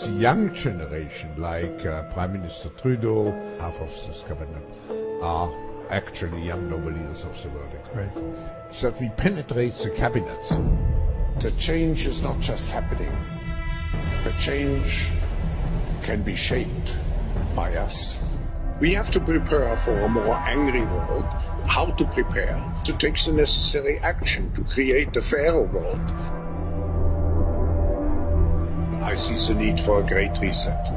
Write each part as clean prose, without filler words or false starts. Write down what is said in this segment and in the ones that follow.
the young generation, like Prime Minister Trudeau, half of this cabinet, are actually young Nobel leaders of the world economy. So we penetrate the cabinets. The change is not just happening. The change can be shaped by us. We have to prepare for a more angry world. How to prepare? To take the necessary action to create a fairer world. I see the need for a great reset.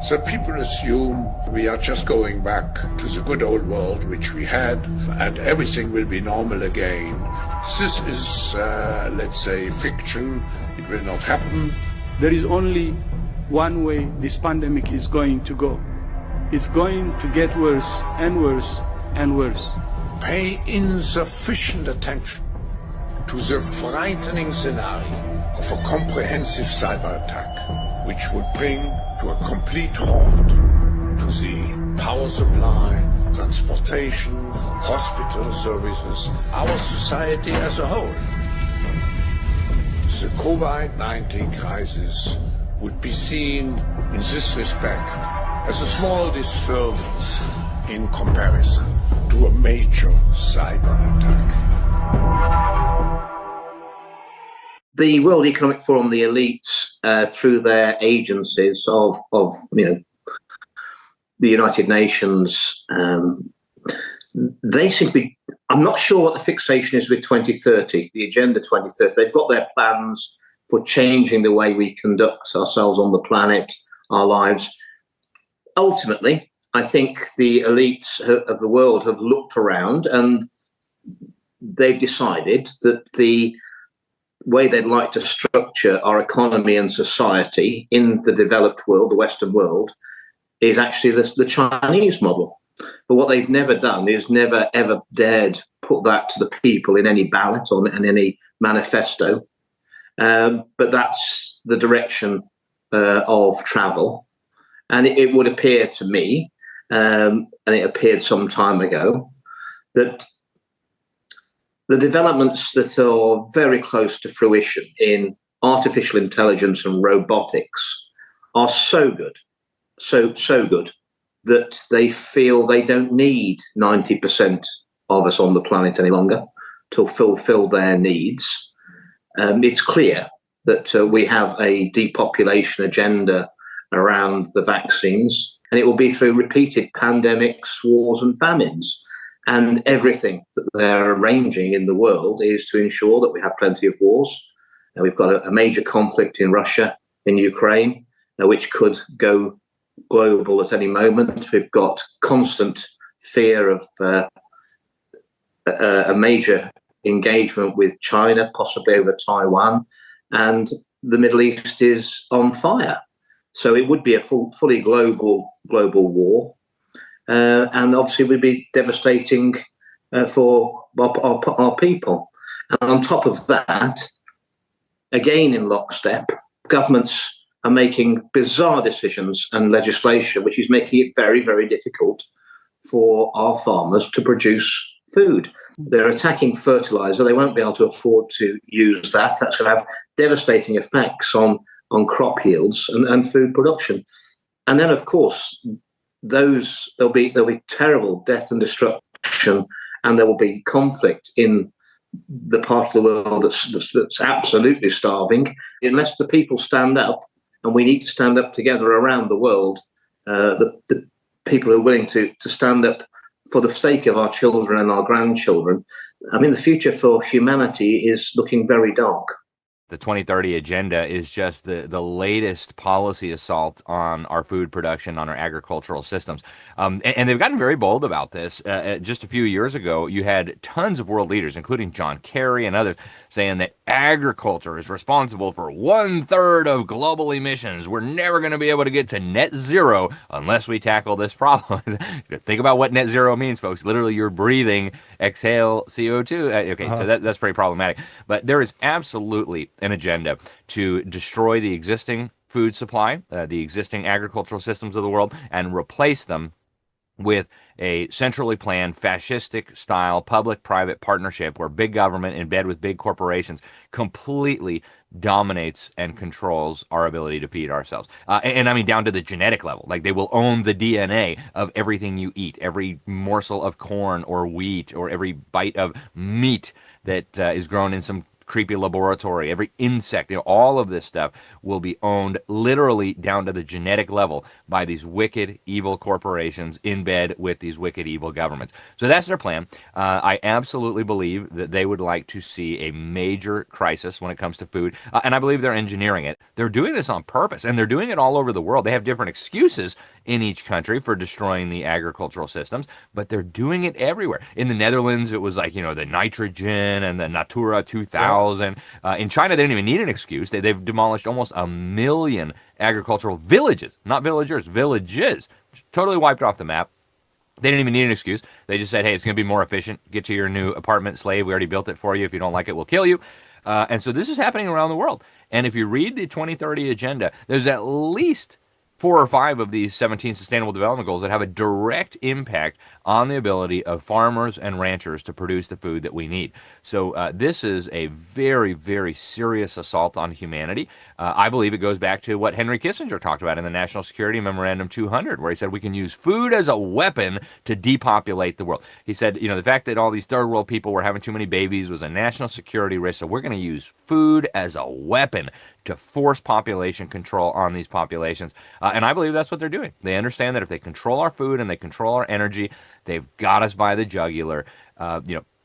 So people assume we are just going back to the good old world which we had and everything will be normal again. This is, let's say, fiction. It will not happen. There is only one way this pandemic is going to go. It's going to get worse and worse and worse. Pay insufficient attention to the frightening scenario of a comprehensive cyber attack, which would bring to a complete halt to the power supply, transportation, hospital services, our society as a whole. The COVID-19 crisis would be seen in this respect as a small disturbance in comparison to a major cyber attack. The World Economic Forum, the elites, through their agencies of the United Nations, they seem to be. I'm not sure what the fixation is with 2030, the Agenda 2030. They've got their plans for changing the way we conduct ourselves on the planet, our lives. Ultimately, I think the elites of the world have looked around and they've decided that the way they'd like to structure our economy and society in the developed world, the Western world, is actually the Chinese model. But what they've never done is never, ever dared put that to the people in any ballot or in any manifesto. But that's the direction of travel. And it would appear to me, and it appeared some time ago, that the developments that are very close to fruition in artificial intelligence and robotics are so good, so good, that they feel they don't need 90% of us on the planet any longer to fulfill their needs. It's clear that we have a depopulation agenda around the vaccines, and it will be through repeated pandemics, wars and famines. And everything that they're arranging in the world is to ensure that we have plenty of wars. We've got a major conflict in Russia, in Ukraine, which could go global at any moment. We've got constant fear of a major engagement with China, possibly over Taiwan, and the Middle East is on fire. So it would be a fully global war. And obviously would be devastating for our people. And on top of that, again in lockstep, governments are making bizarre decisions and legislation, which is making it very, very difficult for our farmers to produce food. They're attacking fertilizer. They won't be able to afford to use that. That's going to have devastating effects on crop yields and food production. And then, of course, there'll be terrible death and destruction, and there will be conflict in the part of the world that's absolutely starving. Unless the people stand up, and we need to stand up together around the world, the people who are willing to stand up for the sake of our children and our grandchildren. I mean, the future for humanity is looking very dark. The 2030 Agenda is just the latest policy assault on our food production, on our agricultural systems. And they've gotten very bold about this. Just a few years ago, you had tons of world leaders, including John Kerry and others, saying that agriculture is responsible for 1/3 of global emissions. We're never going to be able to get to net zero unless we tackle this problem. Think about what net zero means, folks. Literally, you're breathing, exhale CO2. So that's pretty problematic. But there is absolutely an agenda to destroy the existing food supply, the existing agricultural systems of the world, and replace them with a centrally planned fascistic style public-private partnership where big government in bed with big corporations completely dominates and controls our ability to feed ourselves. And I mean down to the genetic level. Like they will own the DNA of everything you eat, every morsel of corn or wheat or every bite of meat that is grown in some creepy laboratory, every insect, all of this stuff will be owned literally down to the genetic level by these wicked, evil corporations in bed with these wicked, evil governments. So that's their plan. I absolutely believe that they would like to see a major crisis when it comes to food, and I believe they're engineering it. They're doing this on purpose, and they're doing it all over the world. They have different excuses in each country for destroying the agricultural systems, but they're doing it everywhere. In the Netherlands, it was like, the nitrogen and the Natura 2000. In China, they didn't even need an excuse. They've demolished almost 1 million agricultural villages, not villagers, villages, totally wiped off the map. They didn't even need an excuse. They just said, hey, it's going to be more efficient. Get to your new apartment, slave. We already built it for you. If you don't like it, we'll kill you. And so this is happening around the world. And if you read the 2030 agenda, there's at least 4 or 5 of these 17 Sustainable Development Goals that have a direct impact on the ability of farmers and ranchers to produce the food that we need. So this is a very, very serious assault on humanity. I believe it goes back to what Henry Kissinger talked about in the National Security Memorandum 200, where he said we can use food as a weapon to depopulate the world. He said, the fact that all these third world people were having too many babies was a national security risk, so we're going to use food as a weapon to force population control on these populations. And I believe that's what they're doing. They understand that if they control our food and they control our energy, they've got us by the jugular.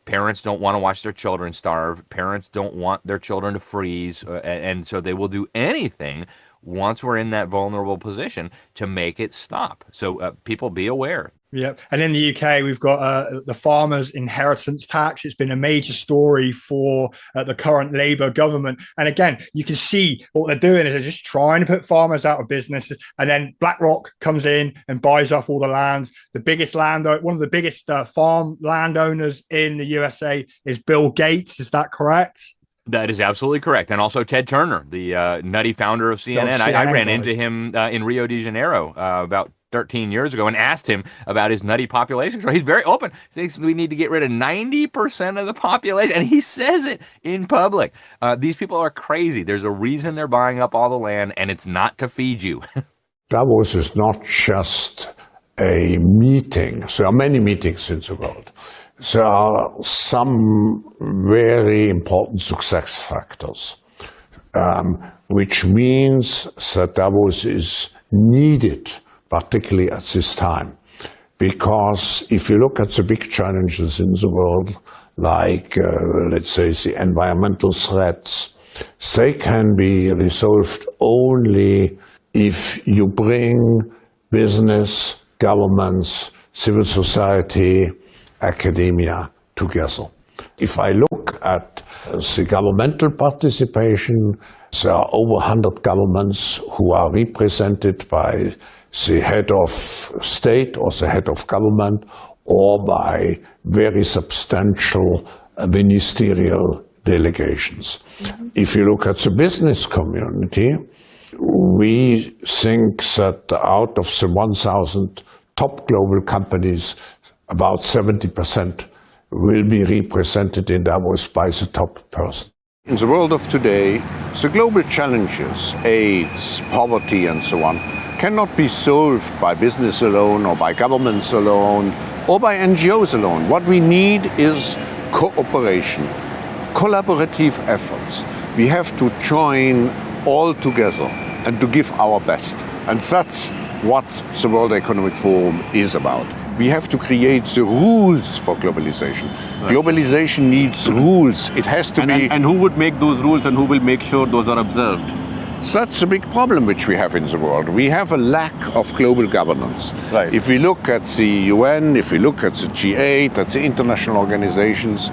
Parents don't want to watch their children starve. Parents don't want their children to freeze. And so they will do anything once we're in that vulnerable position to make it stop. So people be aware. Yeah. And in the UK, we've got the farmers' inheritance tax. It's been a major story for the current Labour government. And again, you can see what they're doing is they're just trying to put farmers out of business. And then BlackRock comes in and buys up all the land. The biggest one of the biggest farm landowners in the USA is Bill Gates. Is that correct? That is absolutely correct. And also Ted Turner, the nutty founder of CNN. I ran into him in Rio de Janeiro about 13 years ago and asked him about his nutty population control. He's very open. He thinks we need to get rid of 90% of the population, and he says it in public. These people are crazy. There's a reason they're buying up all the land, and it's not to feed you. Davos is not just a meeting. There are many meetings in the world. There are some very important success factors, which means that Davos is needed, particularly at this time. Because if you look at the big challenges in the world, like, let's say, the environmental threats, they can be resolved only if you bring business, governments, civil society, academia together. If I look at the governmental participation, there are over 100 governments who are represented by the head of state or the head of government or by very substantial ministerial delegations. If you look at the business community, we think that out of the 1,000 top global companies, about 70% will be represented in Davos by the top person. In the world of today, the global challenges, AIDS, poverty and so on, cannot be solved by business alone or by governments alone or by NGOs alone. What we need is cooperation, collaborative efforts. We have to join all together and to give our best. And that's what the World Economic Forum is about. We have to create the rules for globalization. Right. Globalization needs rules. It has to be... And who would make those rules and who will make sure those are observed? That's a big problem which we have in the world. We have a lack of global governance. Right. If we look at the UN, if we look at the G8, at the international organizations,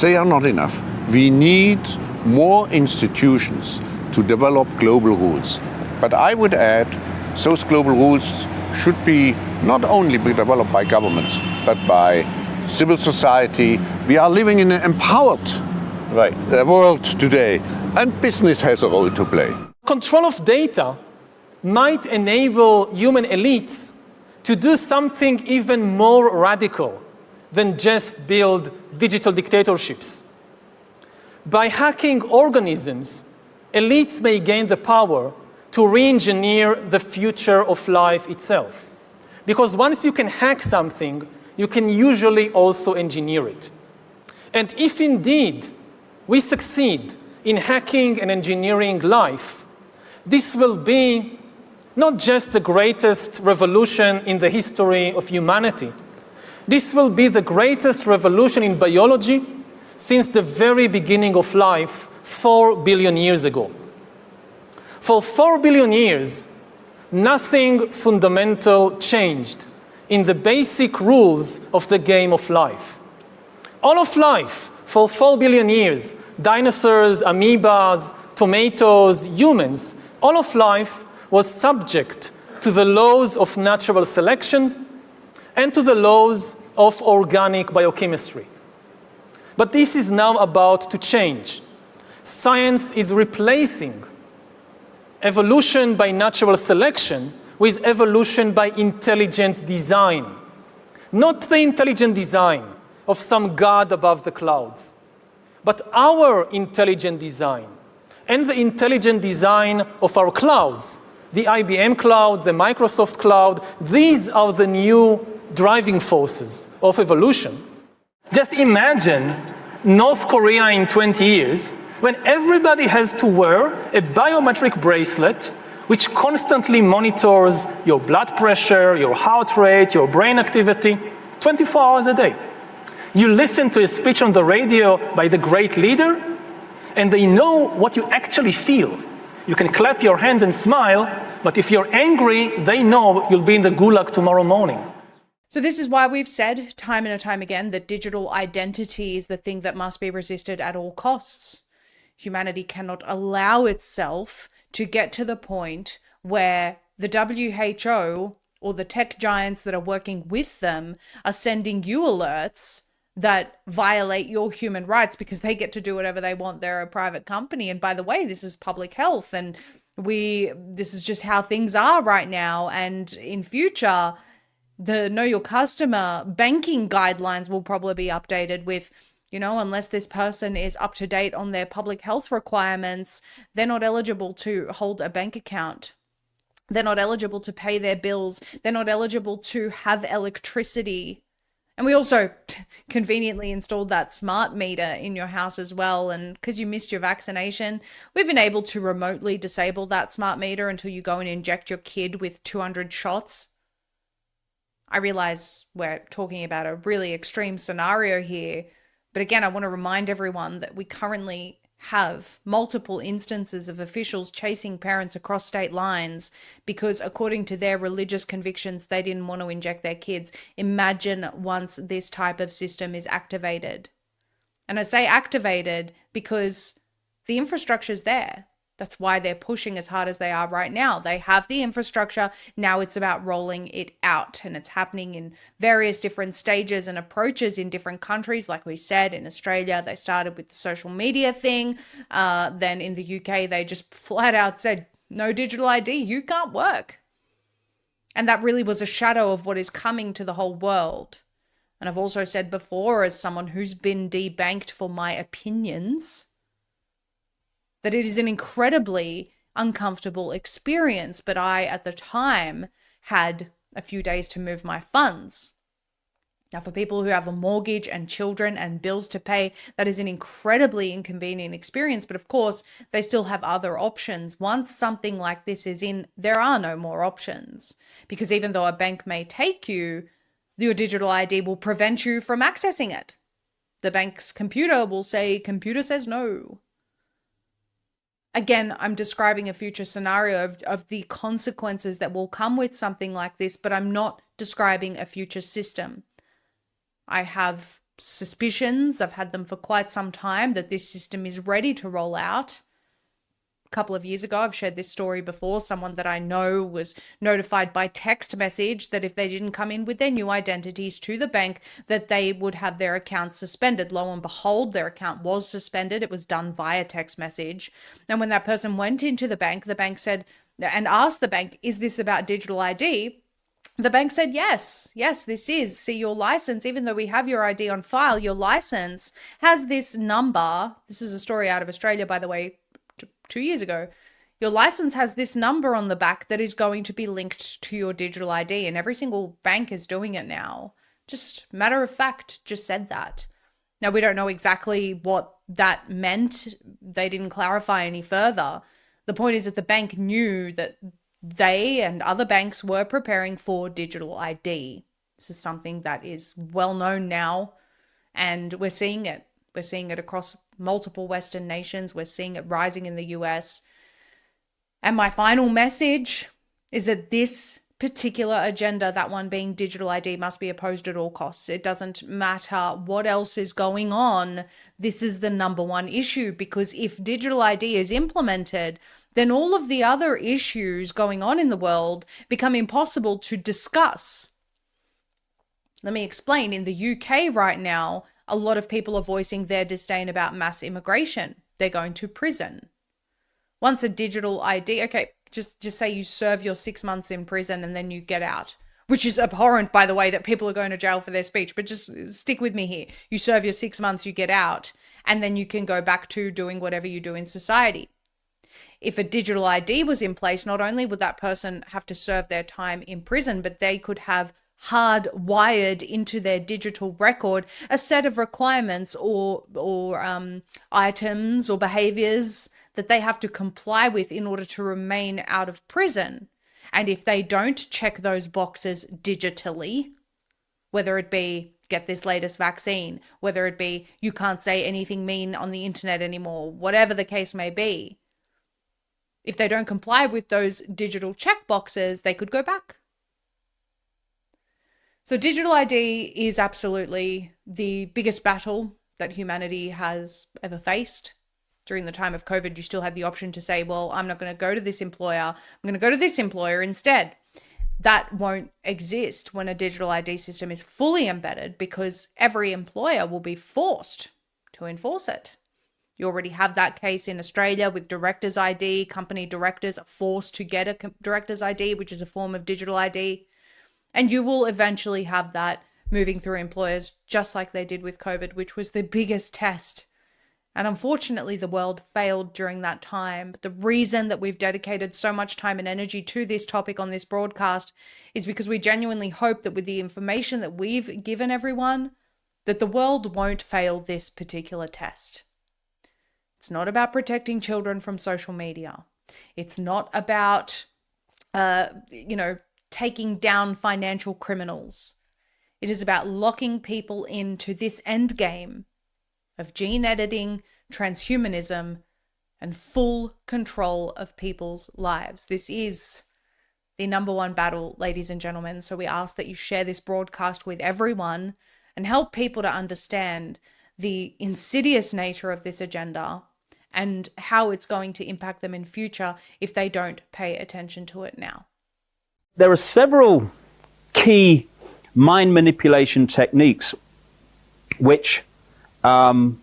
they are not enough. We need more institutions to develop global rules. But I would add, those global rules should be not only be developed by governments, but by civil society. We are living in an empowered world today, and business has a role to play. Control of data might enable human elites to do something even more radical than just build digital dictatorships. By hacking organisms, elites may gain the power to re-engineer the future of life itself. Because once you can hack something, you can usually also engineer it. And if indeed we succeed in hacking and engineering life, this will be not just the greatest revolution in the history of humanity. This will be the greatest revolution in biology since the very beginning of life 4 billion years ago. For 4 billion years, nothing fundamental changed in the basic rules of the game of life. All of life, for 4 billion years, dinosaurs, amoebas, tomatoes, humans, all of life was subject to the laws of natural selection and to the laws of organic biochemistry. But this is now about to change. Science is replacing evolution by natural selection with evolution by intelligent design. Not the intelligent design of some god above the clouds, but our intelligent design and the intelligent design of our clouds, the IBM cloud, the Microsoft cloud. These are the new driving forces of evolution. Just imagine North Korea in 20 years when everybody has to wear a biometric bracelet which constantly monitors your blood pressure, your heart rate, your brain activity, 24 hours a day. You listen to a speech on the radio by the great leader, and they know what you actually feel. You can clap your hands and smile, but if you're angry, they know you'll be in the gulag tomorrow morning. So this is why we've said time and time again that digital identity is the thing that must be resisted at all costs. Humanity cannot allow itself to get to the point where the WHO or the tech giants that are working with them are sending you alerts that violate your human rights because they get to do whatever they want. They're a private company. And by the way, this is public health, and this is just how things are right now. And in future, the Know Your Customer banking guidelines will probably be updated with, unless this person is up to date on their public health requirements, they're not eligible to hold a bank account. They're not eligible to pay their bills. They're not eligible to have electricity. And we also conveniently installed that smart meter in your house as well. And because you missed your vaccination, we've been able to remotely disable that smart meter until you go and inject your kid with 200 shots. I realize we're talking about a really extreme scenario here, but again, I want to remind everyone that we currently have multiple instances of officials chasing parents across state lines because according to their religious convictions, they didn't want to inject their kids. Imagine once this type of system is activated. And I say activated because the infrastructure is there. That's why they're pushing as hard as they are right now. They have the infrastructure. Now it's about rolling it out. And it's happening in various different stages and approaches in different countries. Like we said, in Australia, they started with the social media thing. Then in the UK, they just flat out said, no digital ID, you can't work. And that really was a shadow of what is coming to the whole world. And I've also said before, as someone who's been debanked for my opinions, that it is an incredibly uncomfortable experience, but I, at the time, had a few days to move my funds. Now, for people who have a mortgage and children and bills to pay, that is an incredibly inconvenient experience, but of course, they still have other options. Once something like this is in, there are no more options, because even though a bank may take you, your digital ID will prevent you from accessing it. The bank's computer will say, computer says no. Again, I'm describing a future scenario of the consequences that will come with something like this, but I'm not describing a future system. I have suspicions, I've had them for quite some time, that this system is ready to roll out. A couple of years ago, I've shared this story before. Someone that I know was notified by text message that if they didn't come in with their new identities to the bank, that they would have their account suspended. Lo and behold, their account was suspended. It was done via text message. And when that person went into the bank said, and asked the bank, is this about digital ID? The bank said, yes, this is. See, your license, even though we have your ID on file, your license has this number. This is a story out of Australia, by the way, 2 years ago. Your license has this number on the back that is going to be linked to your digital ID, and every single bank is doing it now. Just matter of fact, just said that. Now, we don't know exactly what that meant. They didn't clarify any further. The point is that the bank knew that they and other banks were preparing for digital ID. This is something that is well known now, and we're seeing it. We're seeing it across multiple Western nations. We're seeing it rising in the US. And my final message is that this particular agenda, that one being digital ID, must be opposed at all costs. It doesn't matter what else is going on. This is the number one issue, because if digital ID is implemented, then all of the other issues going on in the world become impossible to discuss. Let me explain. In the UK right now, a lot of people are voicing their disdain about mass immigration. They're going to prison. Once a digital ID, okay, just say you serve your 6 months in prison and then you get out, which is abhorrent, by the way, that people are going to jail for their speech, but just stick with me here. You serve your 6 months, you get out, and then you can go back to doing whatever you do in society. If a digital ID was in place, not only would that person have to serve their time in prison, but they could have hardwired into their digital record a set of requirements or items or behaviors that they have to comply with in order to remain out of prison. And if they don't check those boxes digitally, whether it be get this latest vaccine, whether it be you can't say anything mean on the internet anymore, whatever the case may be, if they don't comply with those digital check boxes, they could go back. So digital ID is absolutely the biggest battle that humanity has ever faced. During the time of COVID, you still had the option to say, well, I'm not going to go to this employer. I'm going to go to this employer instead. That won't exist when a digital ID system is fully embedded, because every employer will be forced to enforce it. You already have that case in Australia with director's ID. Company directors are forced to get a director's ID, which is a form of digital ID. And you will eventually have that moving through employers, just like they did with COVID, which was the biggest test. And unfortunately, the world failed during that time. But the reason that we've dedicated so much time and energy to this topic on this broadcast is because we genuinely hope that with the information that we've given everyone, that the world won't fail this particular test. It's not about protecting children from social media. It's not about, taking down financial criminals. It is about locking people into this end game of gene editing, transhumanism, and full control of people's lives. This is the number one battle, ladies and gentlemen. So we ask that you share this broadcast with everyone and help people to understand the insidious nature of this agenda and how it's going to impact them in future if they don't pay attention to it now. There are several key mind manipulation techniques which are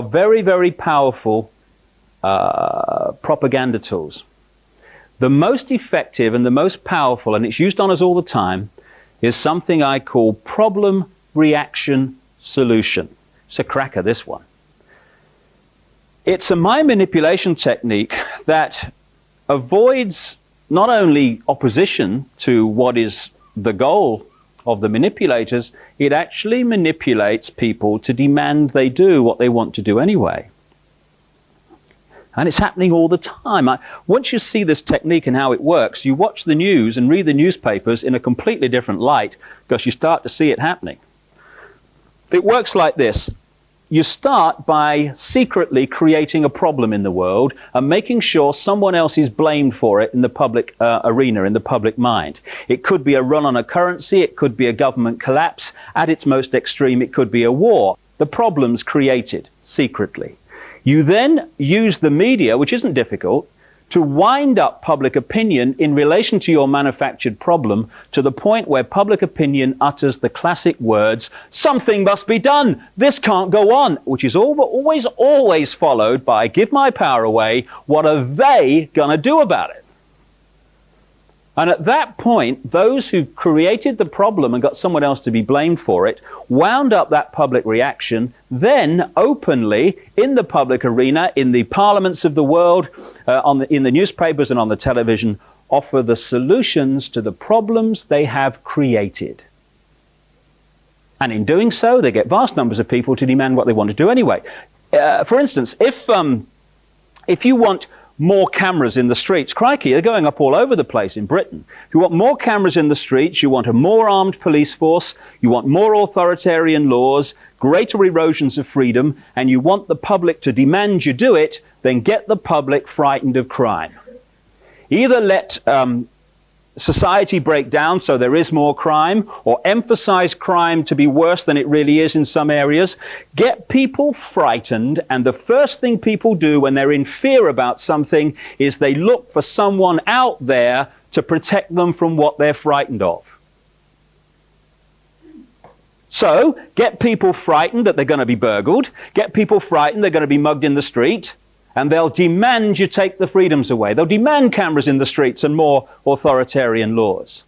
very, very powerful propaganda tools. The most effective and the most powerful, and it's used on us all the time, is something I call problem, reaction, solution. It's a cracker, this one. It's a mind manipulation technique that avoids not only opposition to what is the goal of the manipulators, it actually manipulates people to demand they do what they want to do anyway. And it's happening all the time. Once you see this technique and how it works, you watch the news and read the newspapers in a completely different light, because you start to see it happening. It works like this. You start by secretly creating a problem in the world and making sure someone else is blamed for it in the public arena, in the public mind. It could be a run on a currency, it could be a government collapse. At its most extreme, it could be a war. The problem's created secretly. You then use the media, which isn't difficult, to wind up public opinion in relation to your manufactured problem to the point where public opinion utters the classic words, something must be done, this can't go on, which is always followed by, give my power away, what are they going to do about it? And at that point, those who created the problem and got someone else to be blamed for it wound up that public reaction, then openly in the public arena, in the parliaments of the world, in the newspapers and on the television, offer the solutions to the problems they have created. And in doing so, they get vast numbers of people to demand what they want to do anyway. For instance, if you want more cameras in the streets, crikey, they're going up all over the place in Britain. If you want more cameras in the streets, you want a more armed police force, you want more authoritarian laws, greater erosions of freedom, and you want the public to demand you do it, then get the public frightened of crime. Either let society break down so there is more crime, or emphasize crime to be worse than it really is in some areas. Get people frightened, and the first thing people do when they're in fear about something is they look for someone out there to protect them from what they're frightened of. So, get people frightened that they're going to be burgled, get people frightened they're going to be mugged in the street, and they'll demand you take the freedoms away. They'll demand cameras in the streets and more authoritarian laws.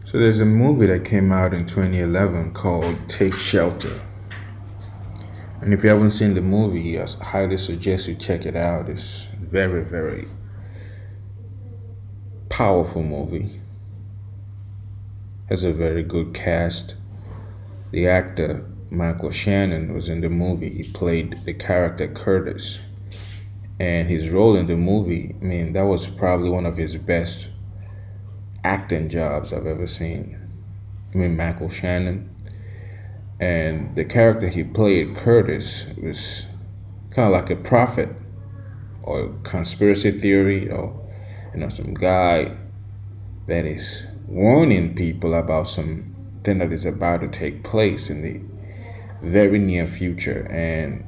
So there's a movie that came out in 2011 called Take Shelter. And if you haven't seen the movie, I highly suggest you check it out. It's very, very powerful movie. Has a very good cast. The actor Michael Shannon was in the movie. He played the character Curtis. And his role in the movie, I mean, that was probably one of his best acting jobs I've ever seen. I mean, Michael Shannon. And the character he played, Curtis, was kind of like a prophet or conspiracy theory, or, you know, some guy that is warning people about something that is about to take place in the very near future. And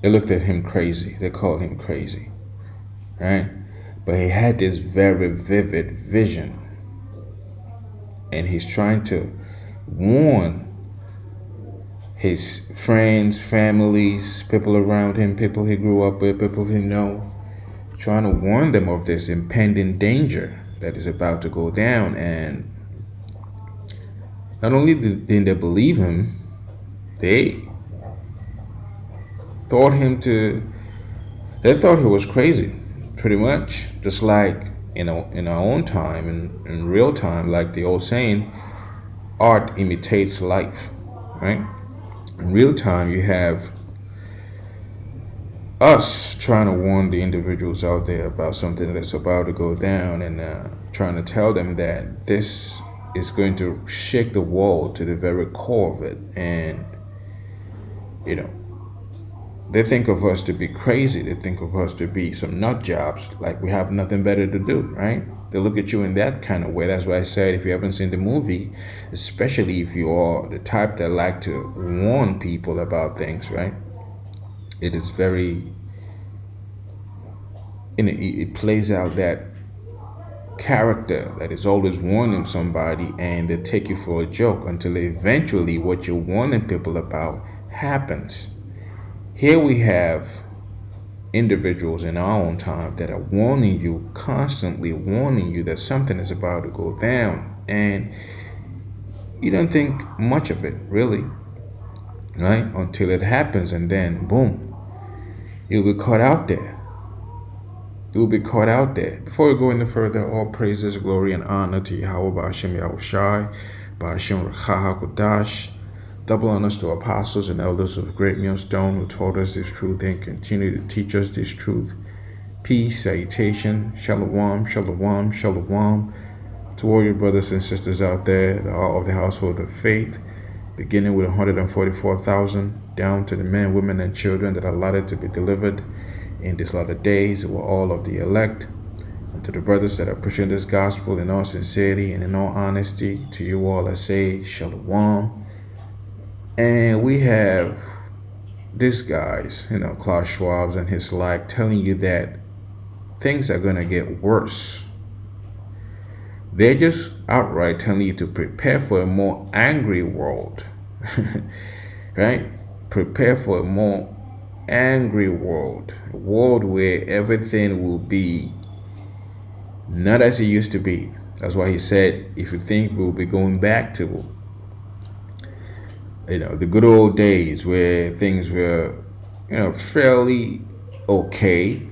they looked at him crazy. They called him crazy, right? But he had this very vivid vision, and he's trying to warn his friends, families, people around him, people he grew up with, people he know, trying to warn them of this impending danger that is about to go down. And not only didn't they believe him, they thought he was crazy, pretty much. Just like, you know, in our own time, in real time, like the old saying, art imitates life, right? In real time, you have us trying to warn the individuals out there about something that's about to go down, and trying to tell them that this is going to shake the world to the very core of it. And, you know, they think of us to be crazy. They think of us to be some nut jobs, like we have nothing better to do, right? They look at you in that kind of way. That's why I said, if you haven't seen the movie, especially if you are the type that like to warn people about things, right? It is very, it plays out that character that is always warning somebody, and they take you for a joke until eventually what you're warning people about happens. Here we have individuals in our own time that are warning you, constantly warning you that something is about to go down, and you don't think much of it, really, right? Until it happens, and then boom, you'll be caught out there. You'll be caught out there. Before we go any further, all praises, glory, and honor to Yahweh Ba'ashem Yahushai, Ba'ashem Rechaha Kodash. Double honors to apostles and elders of Great Millstone who taught us this truth and continue to teach us this truth. Peace, salutation, shalom, shalom, shalom to all your brothers and sisters out there that are of the household of faith, beginning with 144,000 down to the men, women, and children that are allotted to be delivered in these latter days, were all of the elect. And to the brothers that are pushing this gospel in all sincerity and in all honesty, to you all I say shalom. And we have these guys, you know, Klaus Schwab and his like, telling you that things are going to get worse. They're just outright telling you to prepare for a more angry world, right? Prepare for a more angry world, a world where everything will be not as it used to be. That's why he said, if you think we'll be going back to, the good old days where things were, fairly okay,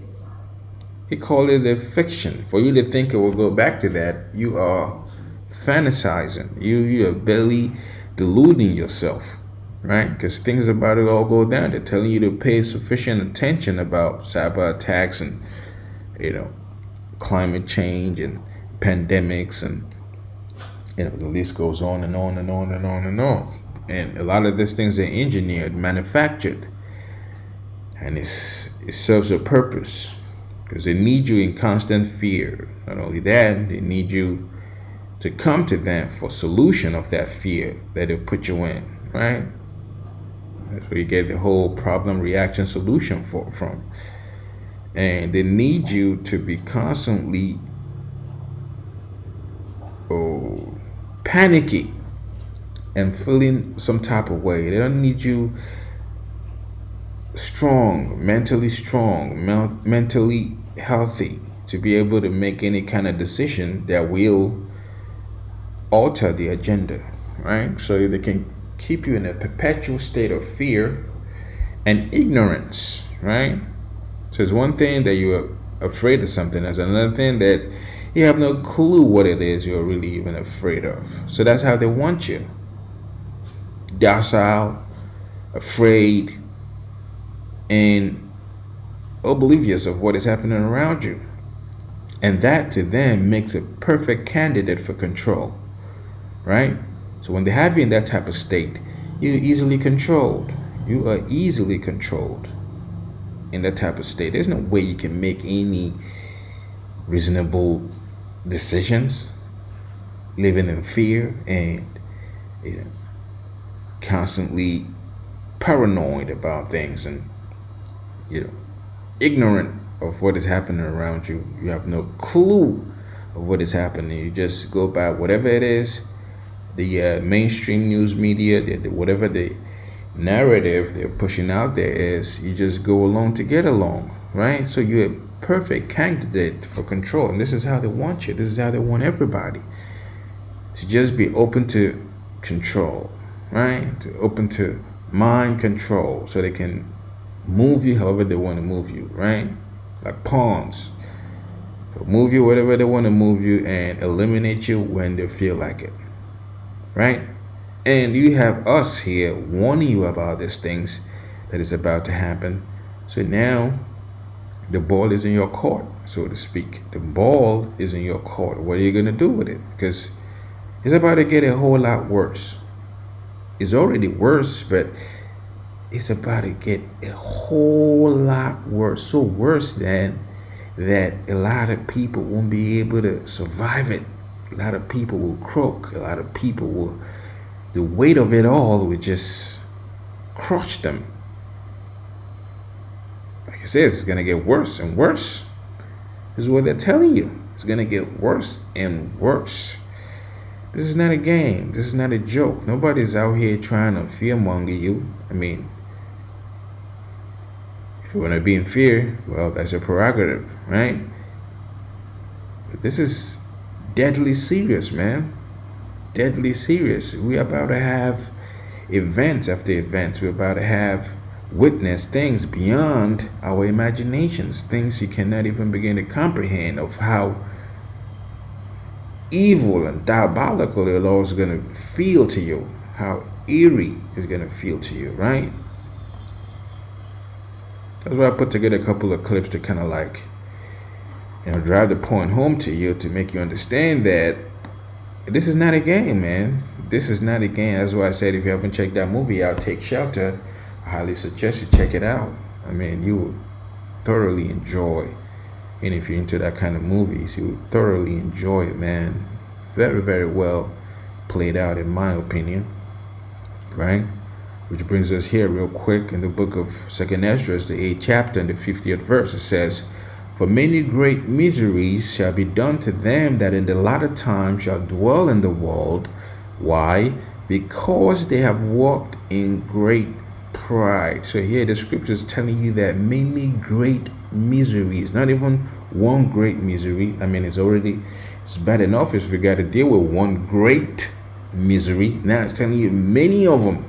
he called it a fiction. For you to think it will go back to that, you are fantasizing. You are barely deluding yourself, right? Because things about to all go down. They're telling you to pay sufficient attention about cyber attacks and, climate change and pandemics, and the list goes on and on and on and on and on. And a lot of these things are engineered, manufactured, and it serves a purpose because they need you in constant fear. Not only that, they need you to come to them for solution of that fear that they put you in, right? That's where you get the whole problem, reaction, solution from. And they need you to be constantly panicky and feeling some type of way. They don't need you strong, mentally healthy to be able to make any kind of decision that will alter the agenda, right? So they can keep you in a perpetual state of fear and ignorance, right? So it's one thing that you're afraid of something. There's another thing that you have no clue what it is you're really even afraid of. So that's how they want you. Docile, afraid, and oblivious of what is happening around you. And that to them makes a perfect candidate for control, right? So when they have you in that type of state, you're easily controlled. You are easily controlled in that type of state. There's no way you can make any reasonable decisions living in fear and constantly paranoid about things and ignorant of what is happening around you. You have no clue of what is happening. You just go by whatever it is, the mainstream news media, whatever the narrative they're pushing out there is. You just go along to get along, right? So you're a perfect candidate for control. And this is how they want you. This is how they want everybody to just be open to control, right? To open to mind control, so they can move you however they want to move you, right? Like pawns. They'll move you whatever they want to move you and eliminate you when they feel like it, right? And you have us here warning you about these things that is about to happen. So now the ball is in your court, so to speak. The ball is in your court. What are you going to do with it? Because it's about to get a whole lot worse. It's already worse, but it's about to get a whole lot worse. So worse that a lot of people won't be able to survive it. A lot of people will croak. A lot of people will, the weight of it all will just crush them. Like I said, it's going to get worse and worse. This is what they're telling you. It's going to get worse and worse. This is not a game. This is not a joke. Nobody's out here trying to fearmonger you. I mean, if you want to be in fear, well, that's your prerogative, right? But this is deadly serious, man. Deadly serious. We're about to have events after events. We're about to have witness things beyond our imaginations, things you cannot even begin to comprehend of how evil and diabolical the law is going to feel to you, how eerie it's going to feel to you, right? That's why I put together a couple of clips to kind of like, drive the point home to you, to make you understand that this is not a game, man. This is not a game. That's why I said, if you haven't checked that movie out, Take Shelter, I highly suggest you check it out. I mean, you will thoroughly enjoy. And if you're into that kind of movies, you will thoroughly enjoy it, man. Very, very well played out, in my opinion, right? Which brings us here real quick in the book of 2nd Esdras, the 8th chapter and the 50th verse. It says, "For many great miseries shall be done to them that in the latter time shall dwell in the world." Why? Because they have walked in great pride. So here the scripture is telling you that many great miseries, not even one great misery. I mean, it's bad enough if we got to deal with one great misery. Now it's telling you many of them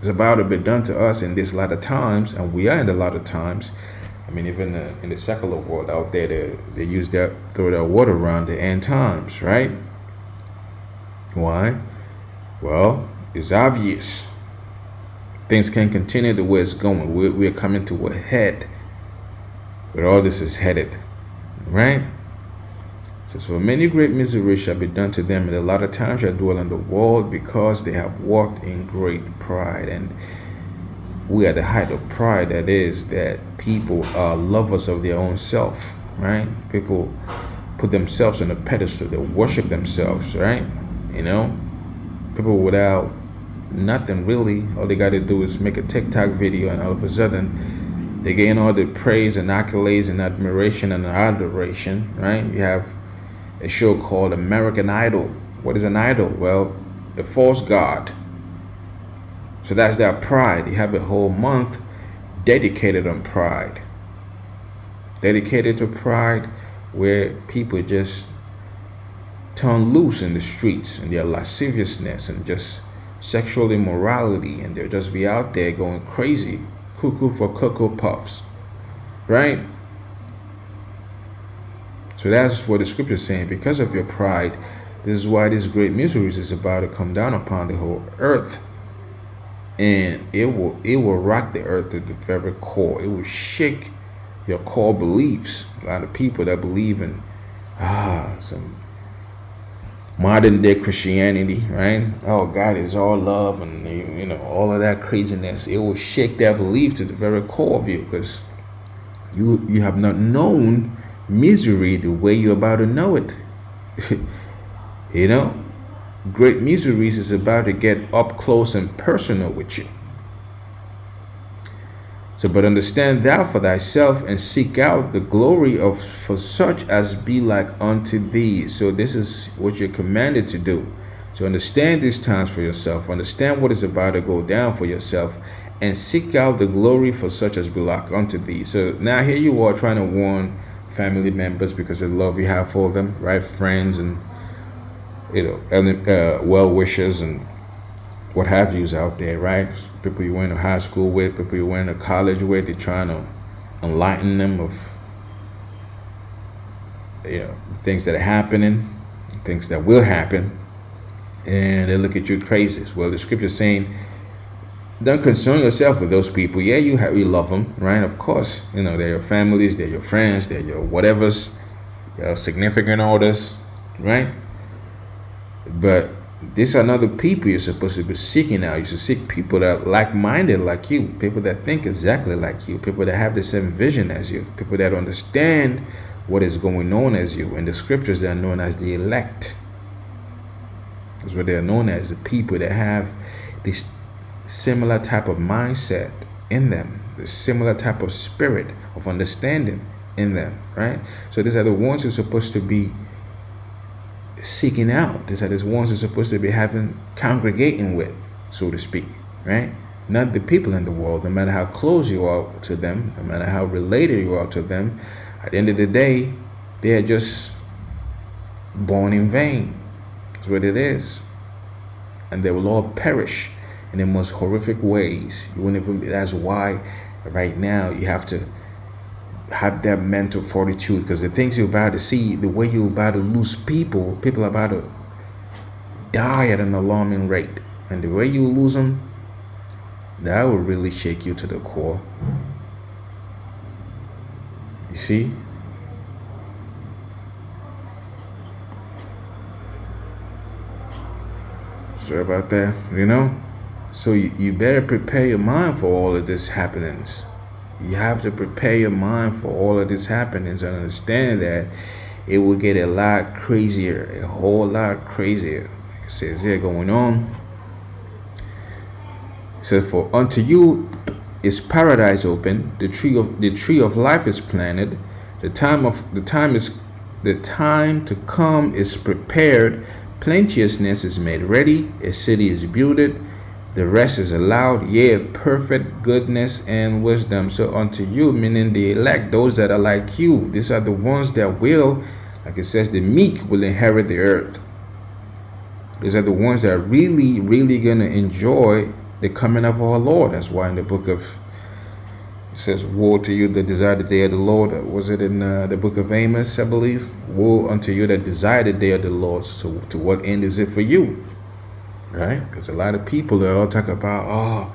is about to be done to us in this latter times, and we are in the latter times. I mean, even in the secular world out there, they use that, throw that word around, the end times, right? Why? Well, it's obvious. Things can't continue the way it's going. We're coming to a head where all this is headed, right? So many great miseries shall be done to them, and a lot of times shall dwell in the world, because they have walked in great pride. And we are the height of pride, that is, that people are lovers of their own self, right? People put themselves on a pedestal, they worship themselves, right? You know, people without nothing really, all they got to do is make a TikTok video, and all of a sudden they gain all the praise and accolades and admiration and adoration, right? You have a show called American Idol. What is an idol? Well, a false god. So that's their pride. You have a whole month dedicated on pride. Dedicated to pride, where people just turn loose in the streets and their lasciviousness and just sexual immorality, and they'll just be out there going crazy, cuckoo for Cocoa Puffs, right? So that's what the scripture is saying. Because of your pride, this is why this great miseries is about to come down upon the whole earth. And it will rock the earth to the very core. It will shake your core beliefs. A lot of people that believe in some modern day Christianity, right? Oh, God is all love, and you know, all of that craziness. It will shake that belief to the very core of you, because you have not known misery the way you're about to know it. You know, great miseries is about to get up close and personal with you. So, but understand thou for thyself, and seek out the glory for such as be like unto thee. So this is what you're commanded to do. So understand these times for yourself. Understand what is about to go down for yourself, and seek out the glory for such as be like unto thee. So now here you are trying to warn family members because of the love you have for them, right? Friends and, you know, well-wishers and what have yous out there, right? People you went to high school with, people you went to college with. They're trying to enlighten them of, you know, things that are happening, things that will happen, and they look at you crazy. Well, the scripture is saying, don't concern yourself with those people. Yeah, you love them, right? Of course, you know, they're your families, they're your friends, they're your whatevers, your significant others, right? But these are not the people you're supposed to be seeking out. You should seek people that are like-minded like you, people that think exactly like you, people that have the same vision as you, people that understand what is going on as you. In the scriptures, they are known as the elect. That's what they are known as, the people that have this similar type of mindset in them, the similar type of spirit of understanding in them, right? So these are the ones who are supposed to be seeking out. These are the ones who are supposed to be congregating with, so to speak, right? Not the people in the world. No matter how close you are to them, no matter how related you are to them, at the end of the day, they are just born in vain. That's what it is. And they will all perish in the most horrific ways. You wouldn't even. That's why right now you have to have that mental fortitude, because the things you're about to see, the way you're about to lose people are about to die at an alarming rate, and the way you lose them, that will really shake you to the core. You see? Sorry about that, you know? So you better prepare your mind for all of these happenings. You have to prepare your mind for all of these happenings and understand that it will get a lot crazier, a whole lot crazier. Like it says here going on. It says, for unto you is paradise open, the tree of life is planted, the time to come is prepared, plenteousness is made ready, a city is builded, The rest is allowed, yea, perfect goodness and wisdom. So unto you, meaning the elect, those that are like you, these are the ones that will, like it says, the meek will inherit the earth. These are the ones that are really, really going to enjoy the coming of our Lord. That's why in the book of, it says, woe to you that desire the day of the Lord. Was it in the book of Amos, I believe? Woe unto you that desire the day of the Lord. So to what end is it for you? Right? Because a lot of people, they all talk about, oh,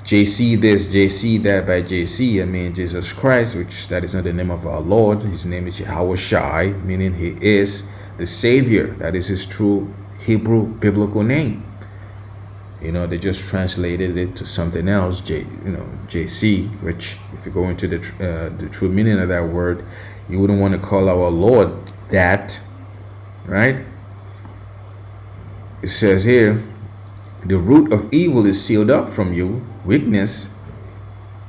JC this, JC that. By JC, I mean Jesus Christ, which that is not the name of our Lord. His name is Yahweh Shai, meaning he is the Savior. That is his true Hebrew biblical name. You know, they just translated it to something else, JC, which if you go into the true meaning of that word, you wouldn't want to call our Lord that, right? It says here, the root of evil is sealed up from you, weakness,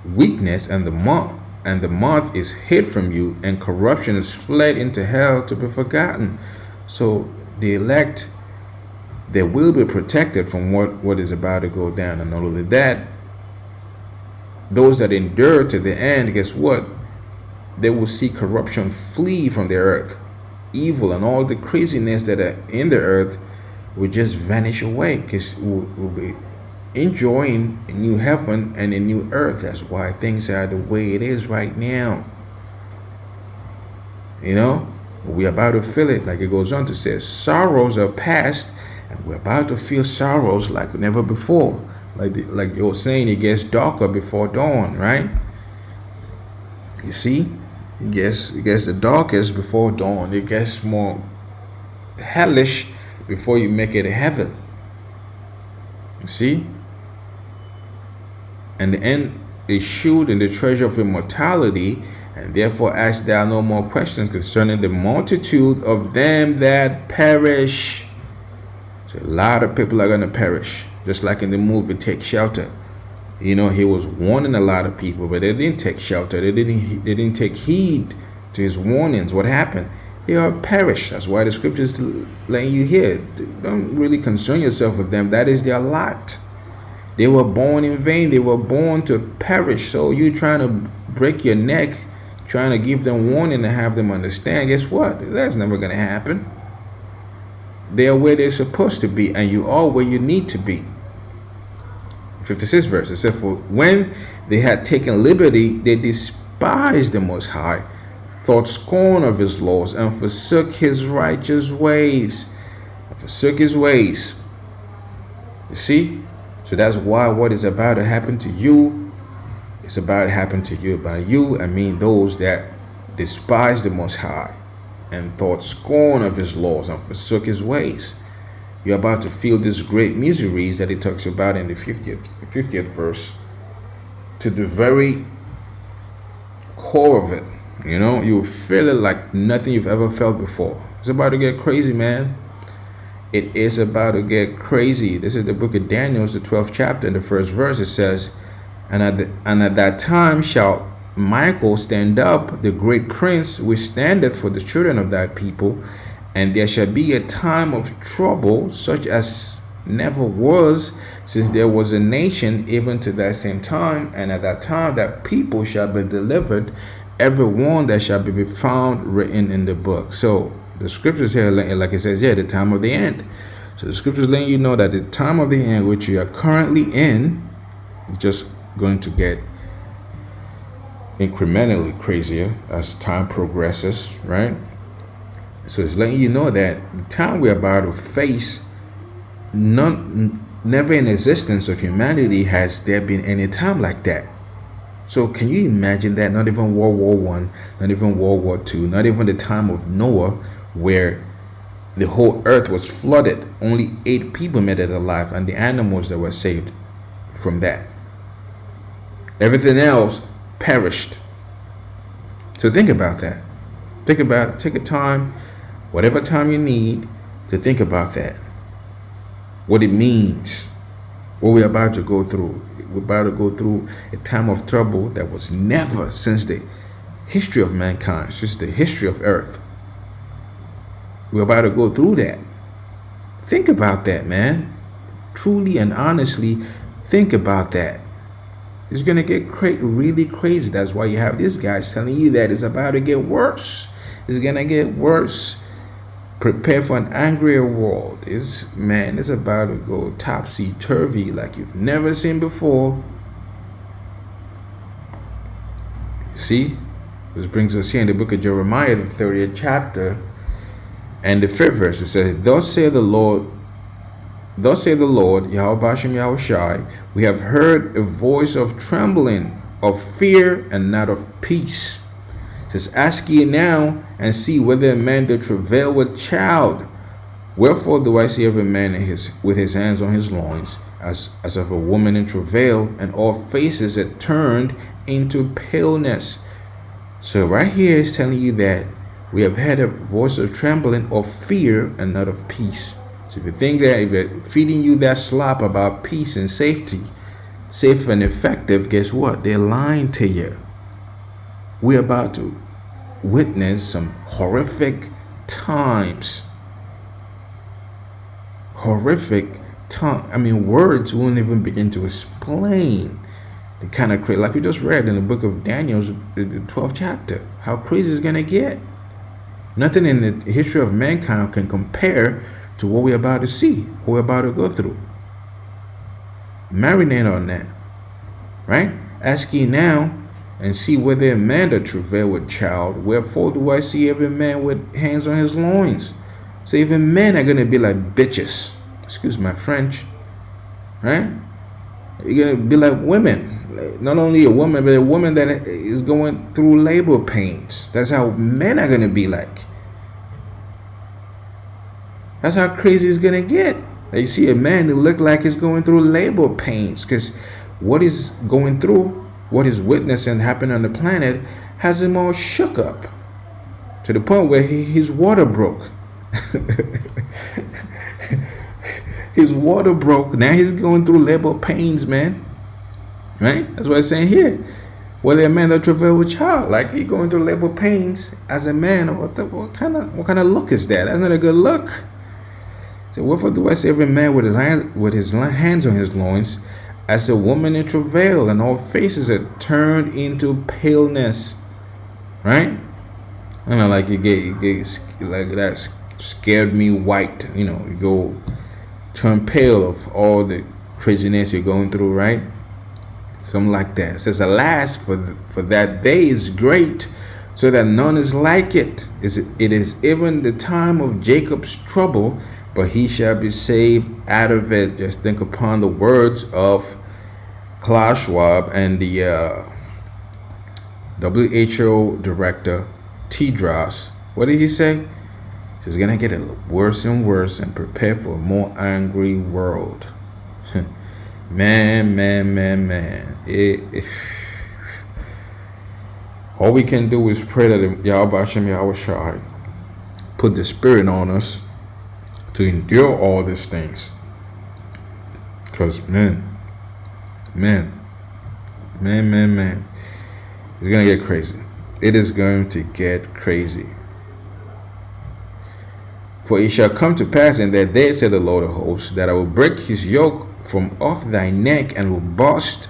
and the moth is hid from you, and corruption is fled into hell to be forgotten. So the elect, they will be protected from what is about to go down. And not only that, those that endure to the end, guess what? They will see corruption flee from the earth. Evil and all the craziness that are in the earth will just vanish away, because we'll be enjoying a new heaven and a new earth. That's why things are the way it is right now. You know, we're about to feel it, like it goes on to say, sorrows are past, and we're about to feel sorrows like never before. Like you were saying, it gets darker before dawn, right? You see, it gets the darkest before dawn. It gets more hellish before you make it a heaven. You see? And the end is shewed in the treasure of immortality, and therefore ask thou no more questions concerning the multitude of them that perish. So a lot of people are going to perish, just like in the movie Take Shelter. You know, he was warning a lot of people, but they didn't take shelter. They didn't take heed to his warnings. What happened? They are perished. That's why the scriptures letting you hear. Don't really concern yourself with them. That is their lot. They were born in vain. They were born to perish. So you trying to break your neck, trying to give them warning and have them understand. Guess what? That's never going to happen. They are where they're supposed to be, and you are where you need to be. 56th verse. It said, for when they had taken liberty, they despised the Most High, thought scorn of his laws, and forsook his righteous ways. You see? So that's why what is about to happen to you is about to happen to you. By you, I mean those that despise the Most High and thought scorn of his laws and forsook his ways. You're about to feel this great miseries that it talks about in the 50th verse, to the very core of it. You know, you feel it like nothing you've ever felt before. It's about to get crazy, man. It is about to get crazy. This is the book of Daniel, the 12th chapter, in the first verse. It says, and at that time shall Michael stand up, the great prince, which standeth for the children of thy people, and there shall be a time of trouble, such as never was since there was a nation, even to that same time. And at that time that people shall be delivered, every one that shall be found written in the book. So the scriptures here, like it says here, the time of the end. So the scriptures letting you know that the time of the end, which you are currently in, is just going to get incrementally crazier as time progresses, right? So it's letting you know that the time we're about to face, never in existence of humanity has there been any time like that. So can you imagine that? Not even World War I, not even World War II, not even the time of Noah, where the whole earth was flooded. Only 8 people made it alive, and the animals that were saved from that. Everything else perished. So think about that. Think about it. Take a time, whatever time you need, to think about that. What it means. What we're about to go through. We're about to go through a time of trouble that was never since the history of mankind, since the history of earth. We're about to go through that. Think about that, man. truly and honestly think about that. It's going to get really crazy. That's why you have these guys telling you that it's about to get worse. It's going to get worse. Prepare for an angrier world. It's about to go topsy-turvy like you've never seen before. See? This brings us here in the book of Jeremiah, the 30th chapter, and the 5th verse. It says, Thus saith the Lord, Yahweh Bashem Yahushai, we have heard a voice of trembling, of fear, and not of peace. It says, Ask ye now, and see whether a man do travail with child. Wherefore do I see every man with his hands on his loins, as of a woman in travail, and all faces are turned into paleness. So right here is telling you that we have had a voice of trembling, of fear, and not of peace. So if you think that if they're feeding you that slop about peace and safety, safe and effective, guess what? They're lying to you. We're about to witness some horrific times. Horrific time. I mean, words won't even begin to explain the kind of crazy, like we just read in the book of Daniel, the 12th chapter, how crazy it's going to get. Nothing in the history of mankind can compare to what we're about to see, what we're about to go through. Marinate on that, right? Ask ye now, and see whether a man that travail with child. Wherefore do I see every man with hands on his loins? So even men are going to be like bitches. Excuse my French, right? You're going to be like women. Not only a woman, but a woman that is going through labor pains. That's how men are going to be like. That's how crazy it's going to get. You see a man who look like he's going through labor pains, because what he's going through, what he's witnessing happen on the planet, has him all shook up to the point where his water broke. His water broke. Now he's going through labor pains, man. Right? That's what it's saying here. Whether a man that travail with child, like he going through labor pains as a man, what kind of look is that? That's not a good look. So wherefore do I say every man with his hands on his loins, as a woman in travail, and all faces are turned into paleness. Right? I know, like you get like that scared me white. You know, you go turn pale of all the craziness you're going through, right? Something like that. It says, alas, for that day is great, so that none is like it. It is even the time of Jacob's trouble, but he shall be saved out of it. Just think upon the words of Klaus Schwab and the WHO director, Tedros. What did he say? He's going to get worse and worse, and prepare for a more angry world. Man. All we can do is pray that Yahweh Hashem Yahushai put the spirit on us to endure all these things. Because man, it's going to get crazy. It is going to get crazy. For it shall come to pass in that day, said the Lord of hosts, that I will break his yoke from off thy neck, and will burst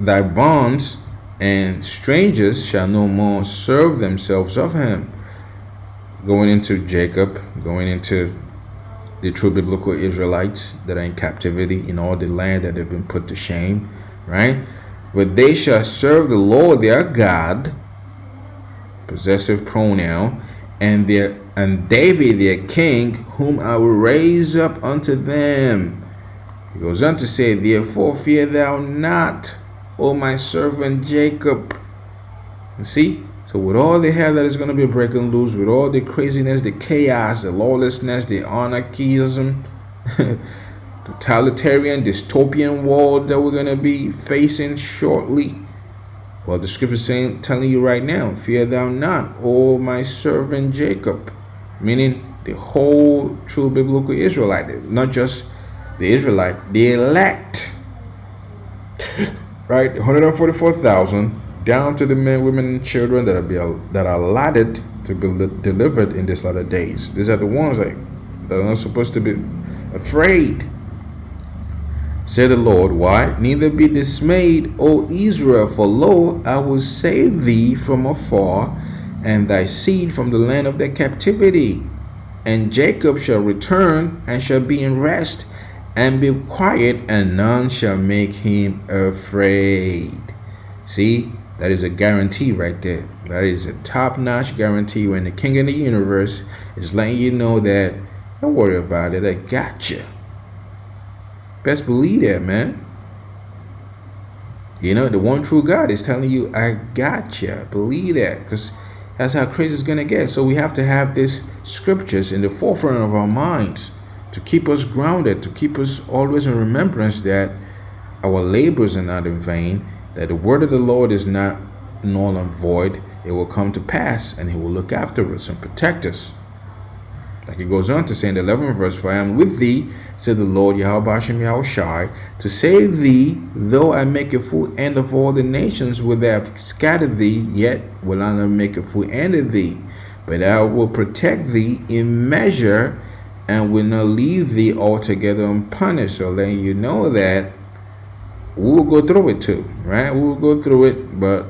thy bonds, and strangers shall no more serve themselves of him. Going into Jacob, going into the true biblical Israelites that are in captivity in all the land that have been put to shame, right? But they shall serve the Lord their God, possessive pronoun, and David their king, whom I will raise up unto them. He goes on to say, therefore fear thou not, O my servant Jacob. You see? So with all the hell that is going to be breaking loose, with all the craziness, the chaos, the lawlessness, the anarchism, totalitarian, dystopian world that we're going to be facing shortly, well, the scripture is telling you right now, fear thou not, O my servant Jacob. Meaning the whole true biblical Israelite, not just the Israelite, the elect. Right? 144,000 down to the men, women, and children that are allotted to be delivered in these latter days. These are the ones that are not supposed to be afraid. Said the Lord, why? Neither be dismayed, O Israel, for lo, I will save thee from afar, and thy seed from the land of their captivity. And Jacob shall return, and shall be in rest, and be quiet, and none shall make him afraid. See, that is a guarantee right there. That is a top-notch guarantee when the King of the universe is letting you know that, don't worry about it, I got you. Best believe that, man. You know, the one true God is telling you, I got you. Believe that, because that's how crazy it's going to get. So we have to have these scriptures in the forefront of our minds to keep us grounded, to keep us always in remembrance that our labors are not in vain, that the word of the Lord is not null and void. It will come to pass, and he will look after us and protect us. Like it goes on to say in the 11th verse, for I am with thee, said the Lord, Yahweh Hashem Yahushai, to save thee, though I make a full end of all the nations where they have scattered thee, yet will I not make a full end of thee. But I will protect thee in measure, and will not leave thee altogether unpunished. So letting you know that we will go through it too, right? We will go through it, but,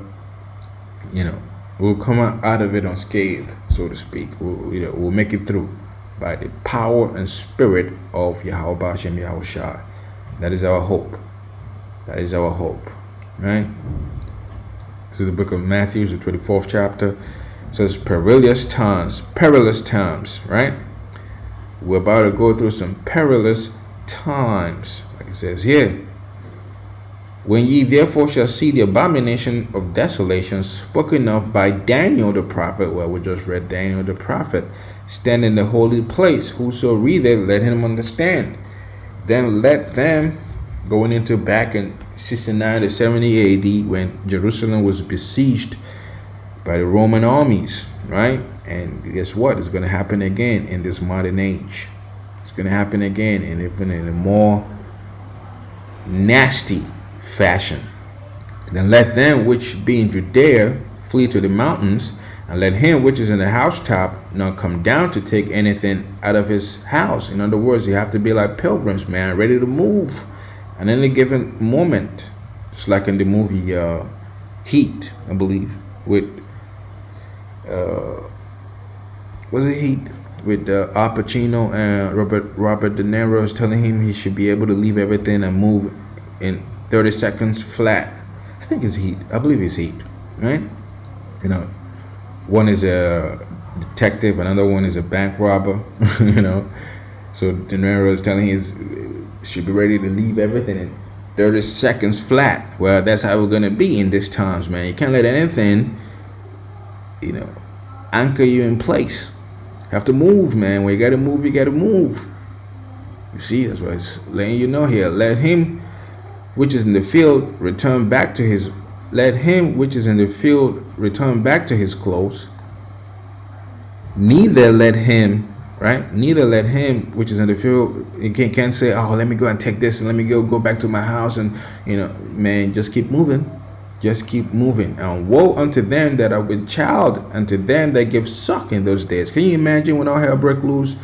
you know, we'll come out of it unscathed, so to speak. We'll make it through by the power and spirit of Yahweh Hashem Yahushai. That is our hope. That is our hope, right? So the book of Matthew, the 24th chapter, says perilous times, right? We're about to go through some perilous times, like it says here. When ye therefore shall see the abomination of desolation spoken of by Daniel the prophet, well, we just read Daniel the prophet, stand in the holy place, whoso readeth, let him understand. Then let them, going into back in 69 to 70 AD, when Jerusalem was besieged by the Roman armies, right? And guess what? It's going to happen again in this modern age. It's going to happen again, and even in a more nasty fashion. Then let them which be in Judea flee to the mountains, and let him which is in the housetop not come down to take anything out of his house. In other words, you have to be like pilgrims, man, ready to move at any given moment. Just like in the movie Heat, I believe, with was it Heat? With Al Pacino and Robert De Niro is telling him he should be able to leave everything and move in 30 seconds flat. I think it's Heat. I believe it's Heat, right? You know, one is a detective, another one is a bank robber, you know. So De Niro is telling him he should be ready to leave everything in 30 seconds flat. Well, that's how we're going to be in these times, man. You can't let anything, you know, anchor you in place. You have to move, man. When you got to move, you got to move. You see, that's what it's letting you know here. Let him which is in the field return back to his, let him which is in the field return back to his clothes. Neither let him, right? Neither let him which is in the field, you can't say, oh, let me go and take this and let me go back to my house, and, you know, man, just keep moving. Just keep moving. And woe unto them that are with child, unto them that give suck in those days. Can you imagine when all hell break loose?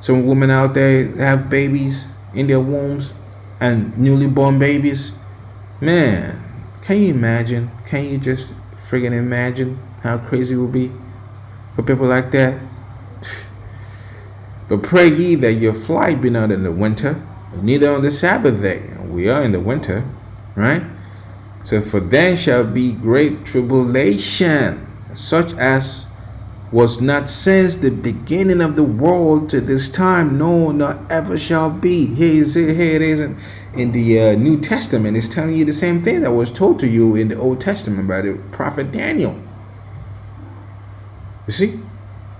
Some women out there have babies in their wombs, and newly born babies. Man, can you imagine? Can you just friggin' imagine how crazy it would be for people like that? But pray ye that your flight be not in the winter, neither on the Sabbath day. We are in the winter, right? So for then shall be great tribulation, such as was not since the beginning of the world to this time, no, nor ever shall be. Here it is in the New Testament. It's telling you the same thing that was told to you in the Old Testament by the prophet Daniel. You see?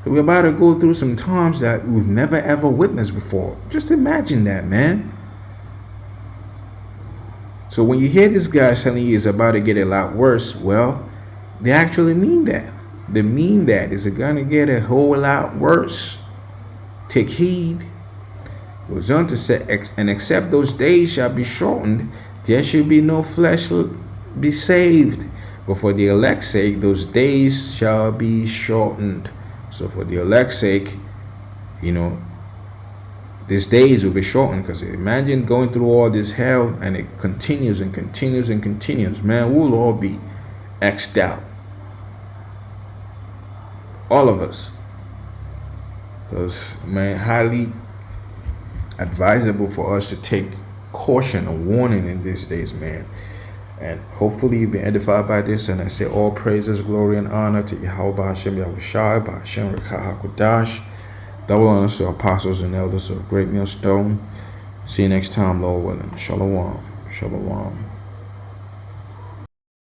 We're about to go through some times that we've never ever witnessed before. Just imagine that, man. So when you hear this guy telling you it's about to get a lot worse, well, they actually mean that. They mean that it's going to get a whole lot worse. Take heed. It goes on to say, and except those days shall be shortened, there should be no flesh be saved. But for the elect's sake, those days shall be shortened. So for the elect's sake, you know, these days will be shortened, because imagine going through all this hell and it continues and continues and continues. Man, we'll all be X'd out. All of us. So it's, man, highly advisable for us to take caution or warning in these days, man. And hopefully you've been edified by this. And I say all praises, glory, and honor to Yahweh Hashem Yahushai, Hashem Rekah HaKodash. Double honors to apostles and elders of Great Millstone. See you next time, Lord willing. Shalom. Shalom.